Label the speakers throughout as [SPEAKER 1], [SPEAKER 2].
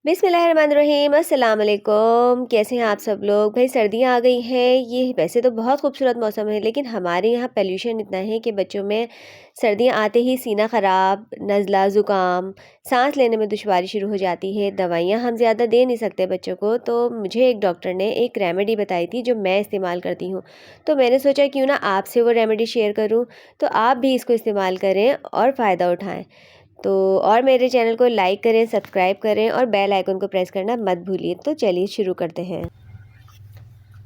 [SPEAKER 1] बिस्मिल्लाहिर्रहमानिर्रहीम अस्सलाम वालेकुम। कैसे हैं आप सब लोग? भाई सर्दियाँ आ गई हैं। ये वैसे तो बहुत खूबसूरत मौसम है, लेकिन हमारे यहाँ पोल्यूशन इतना है कि बच्चों में सर्दियाँ आते ही सीना ख़राब, नज़ला, ज़ुकाम, सांस लेने में दुश्वारी शुरू हो जाती है। दवाइयाँ हम ज़्यादा दे नहीं सकते बच्चों को, तो मुझे एक डॉक्टर ने एक रेमेडी बताई थी जो मैं इस्तेमाल करती हूँ। तो मैंने सोचा क्यों ना आपसे वो रेमेडी शेयर करूँ, तो आप भी इसको इस्तेमाल करें और फ़ायदा उठाएँ। तो और मेरे चैनल को लाइक करें, सब्सक्राइब करें और बेल आइकन को प्रेस करना मत भूलिए। तो चलिए शुरू करते हैं।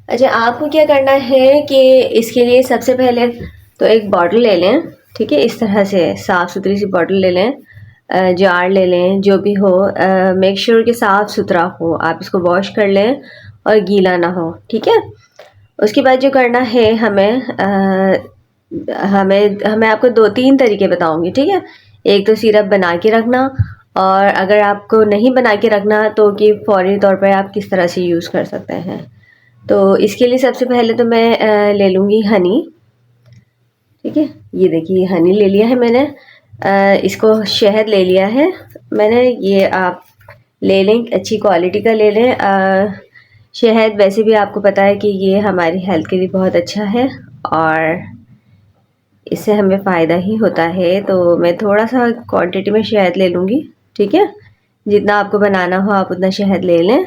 [SPEAKER 1] अच्छा, आपको क्या करना है कि इसके लिए सबसे पहले तो एक बॉटल ले लें। ठीक है, इस तरह से साफ़ सुथरी सी बॉटल ले लें, जार ले लें, जो भी हो। मेक श्योर कि साफ़ सुथरा हो, आप इसको वॉश कर लें और गीला ना हो। ठीक है, उसके बाद जो करना है हमें हमें आपको 2-3 तरीके बताऊंगी। ठीक है, एक तो सिरप बना के रखना, और अगर आपको नहीं बना के रखना तो कि फौरी तौर पर आप किस तरह से यूज़ कर सकते हैं। तो इसके लिए सबसे पहले तो मैं ले लूँगी हनी। ठीक है, ये देखिए हनी ले लिया है मैंने। इसको शहद ले लिया है मैंने। ये आप ले लें, अच्छी क्वालिटी का ले लें। शहद वैसे भी आपको पता है कि ये हमारी हेल्थ के लिए बहुत अच्छा है और इससे हमें फ़ायदा ही होता है। तो मैं थोड़ा सा क्वांटिटी में शहद ले लूँगी। ठीक है, जितना आपको बनाना हो आप उतना शहद ले लें।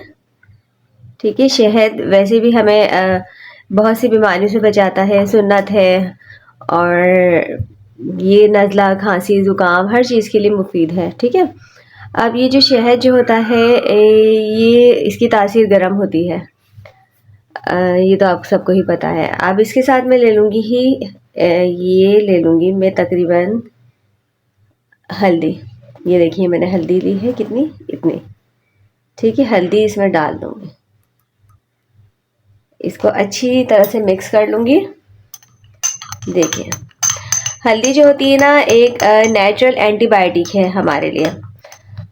[SPEAKER 1] ठीक है, शहद वैसे भी हमें बहुत सी बीमारियों से बचाता है, सुन्नत है, और ये नज़ला, खांसी, ज़ुकाम हर चीज़ के लिए मुफीद है। ठीक है, अब ये जो शहद जो होता है ये इसकी तासीर गर्म होती है। ये तो आप सबको ही पता है। अब इसके साथ मैं ले लूँगी ये ले लूँगी मैं तकरीबन हल्दी। ये देखिए मैंने हल्दी ली है, कितनी, इतनी। ठीक है, हल्दी इसमें डाल दूँगी। इसको अच्छी तरह से मिक्स कर लूँगी। देखिए हल्दी जो होती है ना, एक नेचुरल एंटीबायोटिक है हमारे लिए।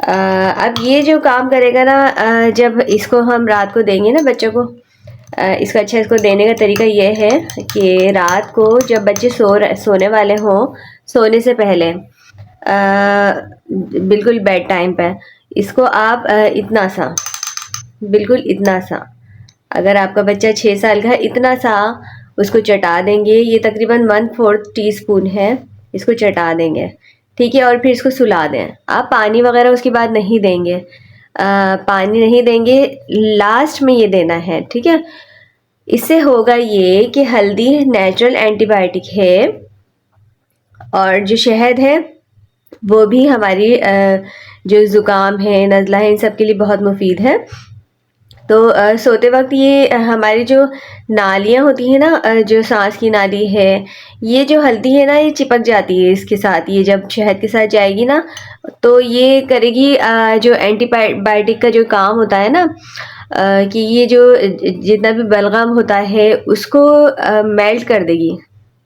[SPEAKER 1] अब ये जो काम करेगा ना, जब इसको हम रात को देंगे ना बच्चों को, इसको देने का तरीका ये है कि रात को जब बच्चे सोने वाले हों, सोने से पहले बिल्कुल बेड टाइम पे इसको आप इतना सा, बिल्कुल इतना सा, अगर आपका बच्चा 6 साल का है, इतना सा उसको चटा देंगे। ये तकरीबन 1/4 टीस्पून है, इसको चटा देंगे। ठीक है, और फिर इसको सुला दें। आप पानी वगैरह उसके बाद नहीं देंगे, पानी नहीं देंगे, लास्ट में ये देना है। ठीक है, इससे होगा ये कि हल्दी नेचुरल एंटीबायोटिक है, और जो शहद है वो भी हमारी जो ज़ुकाम है, नज़ला है, इन सब के लिए बहुत मुफीद है। तो सोते वक्त ये हमारी जो नालियाँ होती हैं ना, जो सांस की नाली है, ये जो हल्दी है ना, ये चिपक जाती है इसके साथ। ये जब शहद के साथ जाएगी ना, तो ये करेगी जो एंटीबायोटिक का जो काम होता है ना, कि ये जो जितना भी बलगम होता है उसको मेल्ट कर देगी।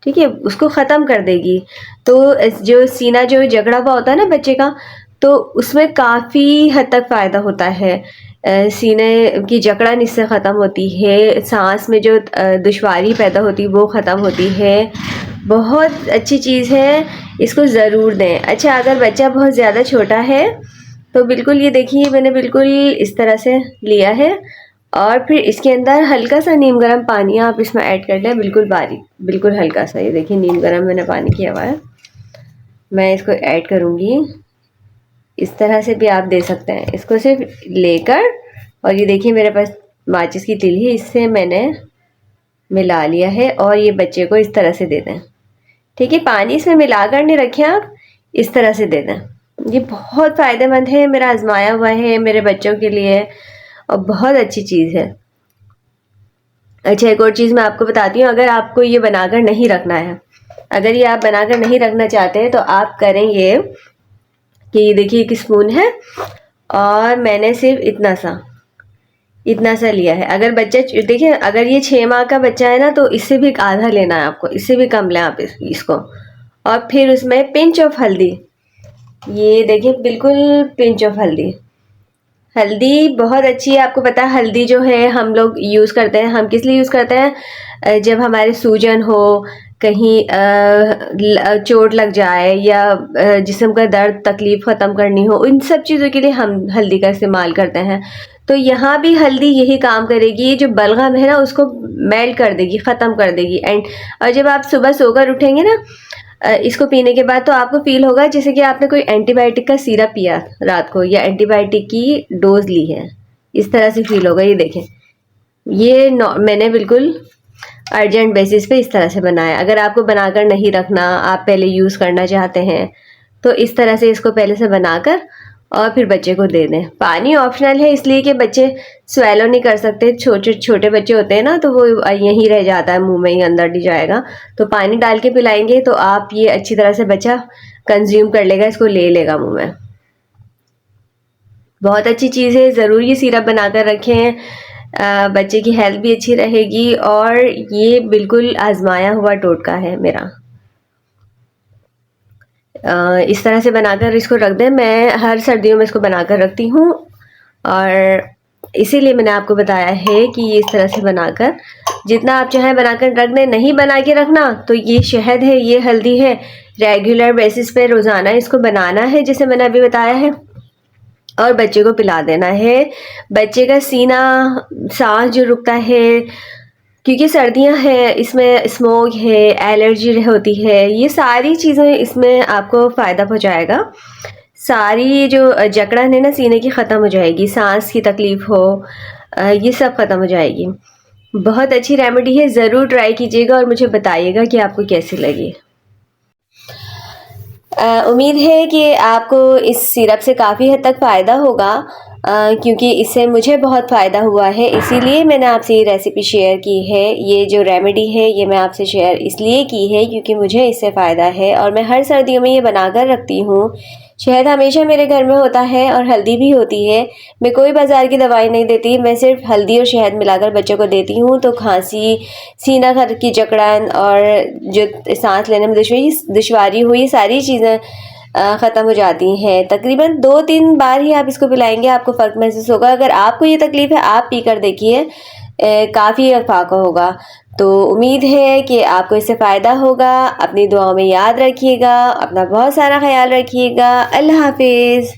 [SPEAKER 1] ठीक है, उसको ख़त्म कर देगी। तो जो सीना जो जकड़ा हुआ होता है ना बच्चे का, तो उसमें काफ़ी हद तक फ़ायदा होता है। सीने की जकड़न इससे ख़त्म होती है, सांस में जो दुश्वारी पैदा होती है वो ख़त्म होती है। बहुत अच्छी चीज़ है, इसको ज़रूर दें। अच्छा, अगर बच्चा बहुत ज़्यादा छोटा है तो बिल्कुल ये देखिए मैंने बिल्कुल इस तरह से लिया है, और फिर इसके अंदर हल्का सा नीम गर्म पानी आप इसमें ऐड कर लें, बिल्कुल बारीक, बिल्कुल हल्का सा। ये देखिए नीम गर्म मैंने पानी किया हुआ है, मैं इसको ऐड करूँगी। इस तरह से भी आप दे सकते हैं। इसको सिर्फ लेकर, और ये देखिए मेरे पास माचिस की तीली है, इससे मैंने मिला लिया है, और ये बच्चे को इस तरह से दे दें। ठीक है, पानी इसमें मिला कर नहीं रखें आप, इस तरह से दे दें। ये बहुत फ़ायदेमंद है, मेरा आजमाया हुआ है मेरे बच्चों के लिए, और बहुत अच्छी चीज़ है। अच्छा, एक और चीज़ मैं आपको बताती हूँ। अगर आपको ये बनाकर नहीं रखना है, अगर ये आप बनाकर नहीं रखना चाहते हैं, तो आप करें ये कि देखिए एक स्पून है, और मैंने सिर्फ इतना सा लिया है। अगर बच्चा, देखिए अगर ये 6 माह का बच्चा है ना, तो इससे भी आधा लेना है आपको, इससे भी कम लें आप इसको। और फिर उसमें पिंच ऑफ हल्दी, ये देखिए बिल्कुल पिंच ऑफ हल्दी। हल्दी बहुत अच्छी है, आपको पता है हल्दी जो है हम लोग यूज़ करते हैं, हम किस लिए यूज़ करते हैं, जब हमारे सूजन हो कहीं चोट लग जाए या जिस्म का दर्द तकलीफ़ ख़त्म करनी हो, इन सब चीज़ों के लिए हम हल्दी का इस्तेमाल करते हैं। तो यहाँ भी हल्दी यही काम करेगी, ये जो बलगम है ना उसको मेल्ट कर देगी, ख़त्म कर देगी। और जब आप सुबह सोकर उठेंगे ना इसको पीने के बाद, तो आपको फ़ील होगा जैसे कि आपने कोई एंटीबायोटिक का सिरप पिया रात को या एंटीबायोटिक की डोज़ ली है, इस तरह से फ़ील होगा। ये देखें, ये मैंने बिल्कुल अर्जेंट बेसिस पे इस तरह से बनाया। अगर आपको बनाकर नहीं रखना, आप पहले यूज़ करना चाहते हैं, तो इस तरह से इसको पहले से बनाकर और फिर बच्चे को दे दें। पानी ऑप्शनल है, इसलिए कि बच्चे स्वेलो नहीं कर सकते, छोटे छोटे बच्चे होते हैं ना, तो वो यहीं रह जाता है, मुंह में ही अंदर नहीं जाएगा। तो पानी डाल के पिलाएंगे तो आप ये अच्छी तरह से बच्चा कंज्यूम कर लेगा, इसको ले लेगा मुंह में। बहुत अच्छी चीज़ है, ज़रूर ये सिरप बनाकर रखें, बच्चे की हेल्थ भी अच्छी रहेगी। और ये बिल्कुल आजमाया हुआ टोटका है मेरा। इस तरह से बनाकर इसको रख दें। मैं हर सर्दियों में इसको बनाकर रखती हूँ और इसीलिए मैंने आपको बताया है कि ये इस तरह से बनाकर जितना आप चाहें बनाकर रख दें। नहीं बना के रखना तो ये शहद है, ये हल्दी है, रेगुलर बेसिस पे रोज़ाना इसको बनाना है जैसे मैंने अभी बताया है, और बच्चे को पिला देना है। बच्चे का सीना, सांस जो रुकता है, क्योंकि सर्दियां हैं, इसमें स्मोक है, एलर्जी होती है, ये सारी चीज़ें इसमें आपको फ़ायदा पहुंचाएगा। सारी जो जकड़न है ना सीने की ख़त्म हो जाएगी, सांस की तकलीफ़ हो, ये सब ख़त्म हो जाएगी। बहुत अच्छी रेमेडी है, ज़रूर ट्राई कीजिएगा और मुझे बताइएगा कि आपको कैसी लगी। उम्मीद है कि आपको इस सिरप से काफ़ी हद तक फ़ायदा होगा, क्योंकि इससे मुझे बहुत फ़ायदा हुआ है, इसीलिए मैंने आपसे ये रेसिपी शेयर की है। ये जो रेमेडी है ये मैं आपसे शेयर इसलिए की है क्योंकि मुझे इससे फ़ायदा है और मैं हर सर्दियों में ये बनाकर रखती हूँ। शहद हमेशा मेरे घर में होता है और हल्दी भी होती है। मैं कोई बाज़ार की दवाई नहीं देती, मैं सिर्फ हल्दी और शहद मिलाकर बच्चों को देती हूँ, तो खांसी, सीना खर की जकड़न और जो सांस लेने में दुश्वारी हुई, सारी चीज़ें ख़त्म हो जाती हैं। तकरीबन 2-3 बार ही आप इसको पिलाएंगे, आपको फ़र्क महसूस होगा। अगर आपको ये तकलीफ़ है, आप पी कर देखिए, काफ़ी फ़ायदा होगा। तो उम्मीद है कि आपको इससे फ़ायदा होगा। अपनी दुआओं में याद रखिएगा, अपना बहुत सारा ख्याल रखिएगा। अल्लाह हाफिज़।